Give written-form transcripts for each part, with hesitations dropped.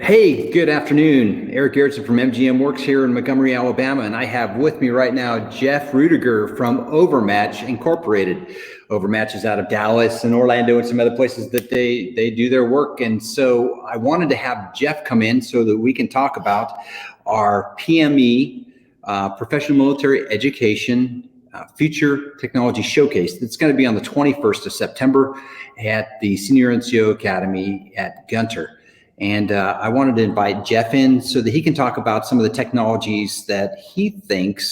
Hey, good afternoon. Eric Gerritson from MGM Werx here in Montgomery, Alabama, and I have with me right now Jeff Ruediger from Overmatch Incorporated. Overmatch is out of Dallas and Orlando and some other places that they do their work. And so I wanted to have Jeff come in so that we can talk about our PME, Professional Military Education Future Technology Showcase. That's going to be on the 21st of September at the Senior NCO Academy at Gunter. And I wanted to invite Jeff in so that he can talk about some of the technologies that he thinks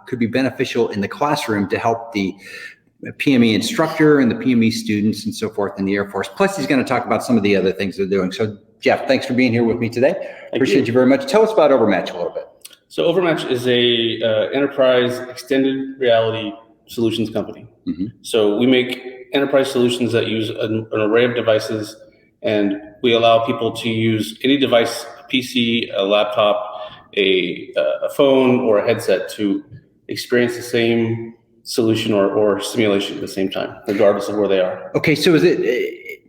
could be beneficial in the classroom to help the PME instructor and the PME students and so forth in the Air Force. Plus, he's going to talk about some of the other things they're doing. So, Jeff, thanks for being here with me today. Appreciate you very much. Tell us about Overmatch a little bit. So Overmatch is a enterprise extended reality solutions company. Mm-hmm. So we make enterprise solutions that use an array of devices, and we allow people to use any device, a PC, a laptop, a phone, or a headset to experience the same solution or simulation at the same time, regardless of where they are. Okay, so is it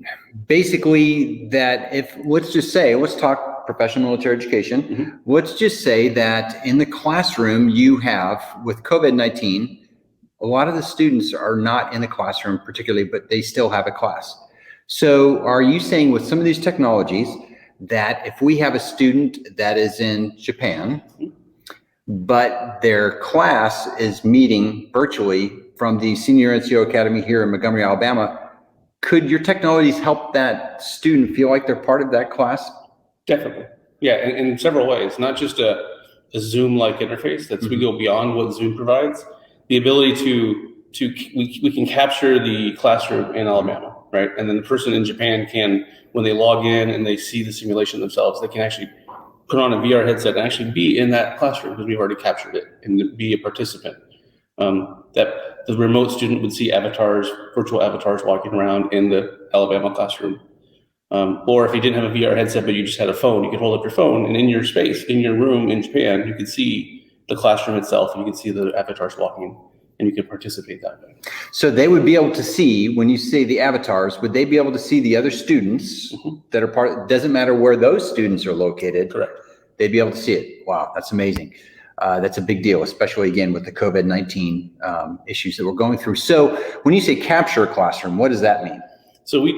basically that let's talk professional military education. Mm-hmm. Let's just say that in the classroom you have, with COVID-19, a lot of the students are not in the classroom particularly, but they still have a class. So are you saying with some of these technologies that if we have a student that is in Japan, but their class is meeting virtually from the Senior NCO Academy here in Montgomery, Alabama, could your technologies help that student feel like they're part of that class? Definitely. Yeah, in several ways, not just a Zoom-like interface. We go beyond what Zoom provides. The ability we can capture the classroom in Alabama, right? And then the person in Japan can, when they log in and they see the simulation themselves, they can actually put on a VR headset and actually be in that classroom because we've already captured it and be a participant. That the remote student would see virtual avatars walking around in the Alabama classroom. Or if you didn't have a VR headset, but you just had a phone, you could hold up your phone and in your space, in your room in Japan, you could see the classroom itself and you could see the avatars walking and you could participate that way. So they would be able to see, when you say the avatars, would they be able to see the other students that are it doesn't matter where those students are located? Correct. They'd be able to see it. Wow, that's amazing. That's a big deal, especially again with the COVID-19 issues that we're going through. So when you say capture a classroom, what does that mean? So we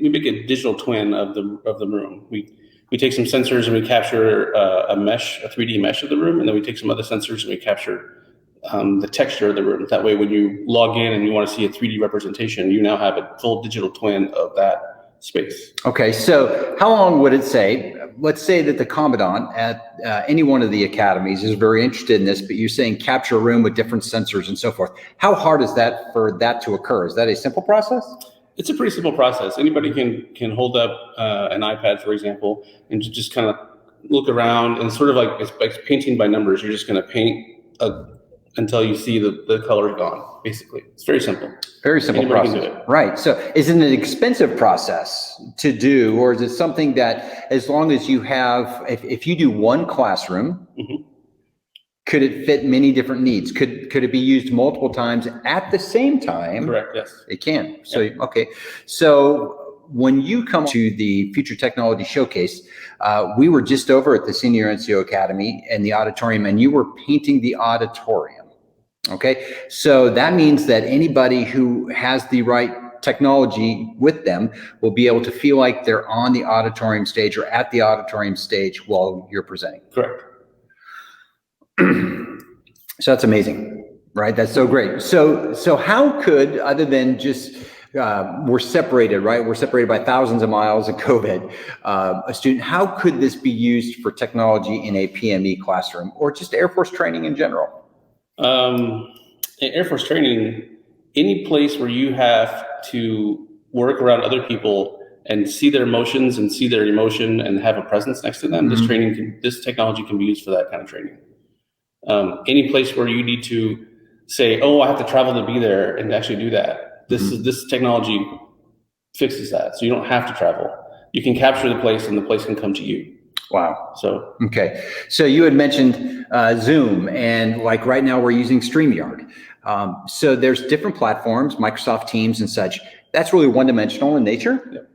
make a digital twin of the room. We take some sensors and we capture a 3D mesh of the room, and then we take some other sensors and we capture the texture of the room. That way, when you log in and you want to see a 3D representation, you now have a full digital twin of that space. Okay, so how long would it say? Let's say that the commandant at any one of the academies is very interested in this, but you're saying capture a room with different sensors and so forth. How hard is that for that to occur? Is that a simple process? It's a pretty simple process. Anybody can hold up an iPad, for example, and just kind of look around, and sort of like it's painting by numbers. You're just going to paint until you see the color gone, basically. It's very simple. Very simple Anybody process. Can do it. Right. So is it an expensive process to do, or is it something that as long as you have, if you do one classroom, could it fit many different needs? Could it be used multiple times at the same time? Correct, yes. It can. So, yep. Okay. So when you come to the Future Technology Showcase, we were just over at the Senior NCO Academy in the auditorium, and you were painting the auditorium. Okay. So that means that anybody who has the right technology with them will be able to feel like they're on the auditorium stage or at the auditorium stage while you're presenting. Correct. So that's amazing, right? That's so great. So how could, other than just we're separated, right? We're separated by thousands of miles of COVID. A student, how could this be used for technology in a PME classroom or just Air Force training in general? In Air Force training, any place where you have to work around other people and see their emotions and see their emotion and have a presence next to them, this technology can be used for that kind of training. Any place where you need to say, oh, I have to travel to be there and actually do that. This technology fixes that. So you don't have to travel. You can capture the place and the place can come to you. Wow. So, okay. So you had mentioned Zoom, and like right now we're using StreamYard. So there's different platforms, Microsoft Teams and such. That's really one-dimensional in nature. Yep.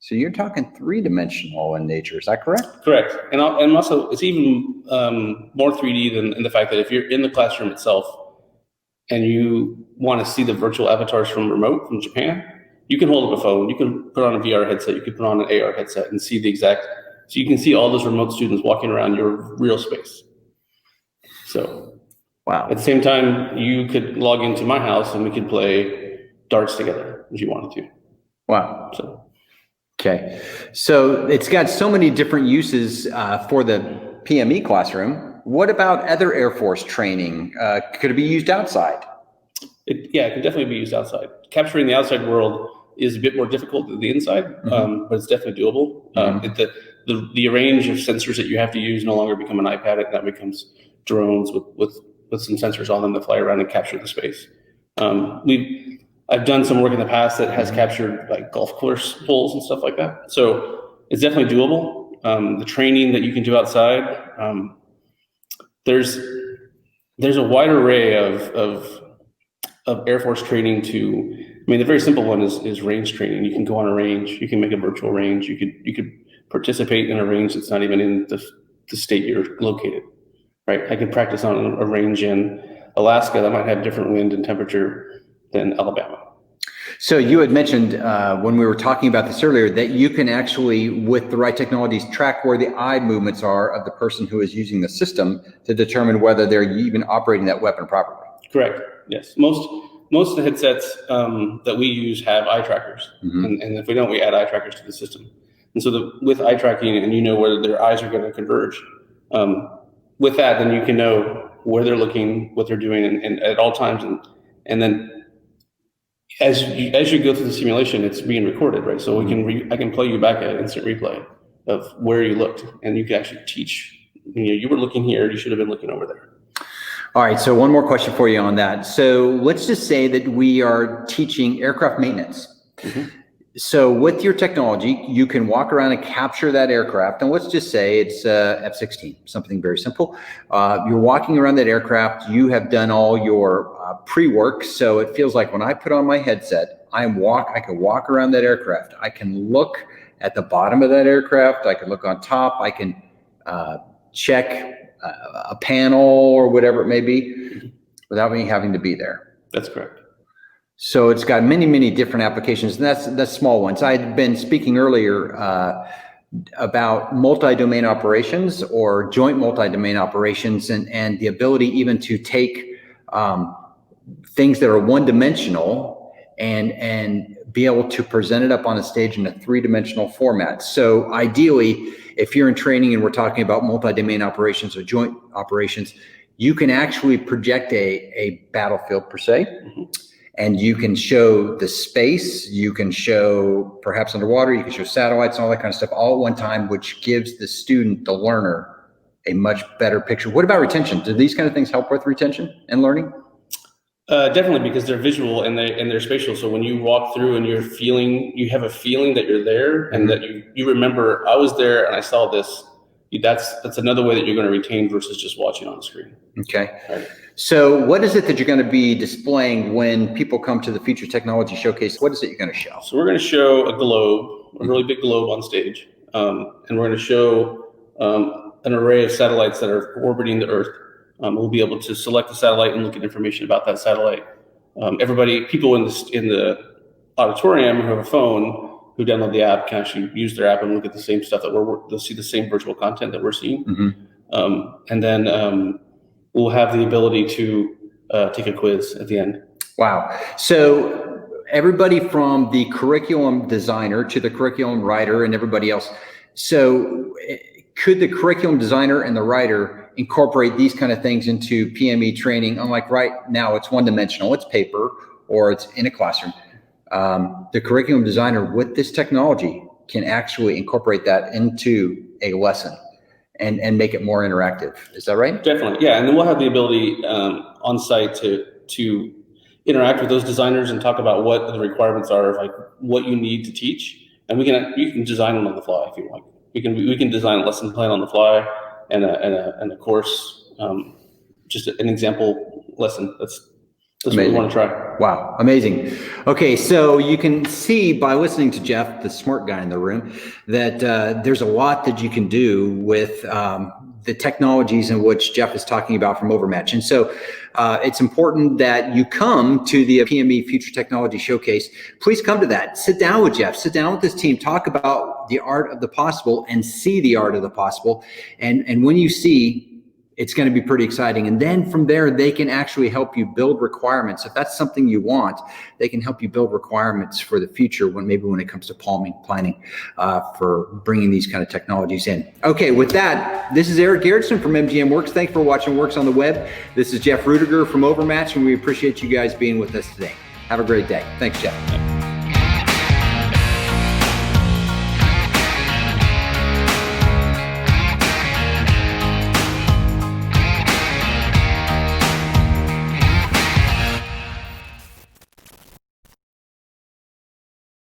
So you're talking three-dimensional in nature, is that correct? Correct. And also, it's even more 3D than in the fact that if you're in the classroom itself and you want to see the virtual avatars from remote from Japan, you can hold up a phone, you can put on a VR headset, you can put on an AR headset and see the exact, so you can see all those remote students walking around your real space. So wow. At the same time, you could log into my house and we could play darts together if you wanted to. Wow. So. Okay, so it's got so many different uses for the PME classroom. What about other Air Force training? Could it be used outside? Yeah, it can definitely be used outside. Capturing the outside world is a bit more difficult than the inside, but it's definitely doable. The range of sensors that you have to use no longer become an iPad, and that becomes drones with some sensors on them that fly around and capture the space. I've done some work in the past that has captured like golf course holes and stuff like that. So it's definitely doable. The training that you can do outside, there's a wide array of Air Force training the very simple one is range training. You can go on a range, you can make a virtual range, you could participate in a range that's not even in the state you're located, right? I could practice on a range in Alaska that might have different wind and temperature than Alabama. So you had mentioned when we were talking about this earlier that you can actually, with the right technologies, track where the eye movements are of the person who is using the system to determine whether they're even operating that weapon properly. Correct. Yes. Most of the headsets that we use have eye trackers, and if we don't, we add eye trackers to the system. And so with eye tracking, and you know where their eyes are going to converge. With that, then you can know where they're looking, what they're doing, and at all times, and then as you go through the simulation, it's being recorded, right? So I can play you back an instant replay of where you looked, and you can actually teach. You were looking here, you should have been looking over there. All right, so one more question for you on that. So let's just say that we are teaching aircraft maintenance. So with your technology, you can walk around and capture that aircraft. And let's just say it's F-16, something very simple. You're walking around that aircraft. You have done all your pre-work. So it feels like when I put on my headset, I can walk around that aircraft. I can look at the bottom of that aircraft. I can look on top. I can check a panel or whatever it may be without me having to be there. That's correct. So it's got many, many different applications, and that's small ones. I had been speaking earlier about multi-domain operations or joint multi-domain operations, and the ability even to take things that are one-dimensional and be able to present it up on a stage in a three-dimensional format. So ideally, if you're in training and we're talking about multi-domain operations or joint operations, you can actually project a battlefield per se. And you can show the space, you can show perhaps underwater, you can show satellites and all that kind of stuff all at one time, which gives the student, the learner, a much better picture. What about retention? Do these kind of things help with retention and learning? Definitely, because they're visual and they're spatial. So when you walk through and you have a feeling that you're there and that you remember, I was there and I saw this. That's another way that you're going to retain versus just watching on the screen. Okay. Right. So what is it that you're going to be displaying when people come to the Future Technology Showcase? What is it you're going to show? So we're going to show a globe, a really big globe on stage. And we're going to show an array of satellites that are orbiting the Earth. We'll be able to select a satellite and look at information about that satellite. People in the auditorium who have a phone who download the app can actually use their app and look at the same stuff they'll see the same virtual content that we're seeing. And then we'll have the ability to take a quiz at the end. Wow. So everybody from the curriculum designer to the curriculum writer and everybody else. So could the curriculum designer and the writer incorporate these kind of things into PME training? Unlike right now, it's one-dimensional, it's paper, or it's in a classroom. The curriculum designer with this technology can actually incorporate that into a lesson and make it more interactive. Is that right? Definitely, yeah. And then we'll have the ability on site to interact with those designers and talk about what the requirements are of like what you need to teach. And you can design them on the fly if you want. We can design a lesson plan on the fly and a course, just an example lesson. That's what we want to try. Wow, amazing. Okay, so you can see by listening to Jeff, the smart guy in the room, that there's a lot that you can do with the technologies in which Jeff is talking about from Overmatch. And so it's important that you come to the PME Future Technology Showcase. Please come to that. Sit down with Jeff, sit down with this team, talk about the art of the possible and see the art of the possible. And when you see, it's going to be pretty exciting. And then from there, they can actually help you build requirements. If that's something you want, they can help you build requirements for the future when it comes to planning for bringing these kind of technologies in. Okay, with that, this is Eric Gerritson from MGM Werx. Thanks for watching Werx on the Web. This is Jeff Ruediger from Overmatch, and we appreciate you guys being with us today. Have a great day. Thanks, Jeff.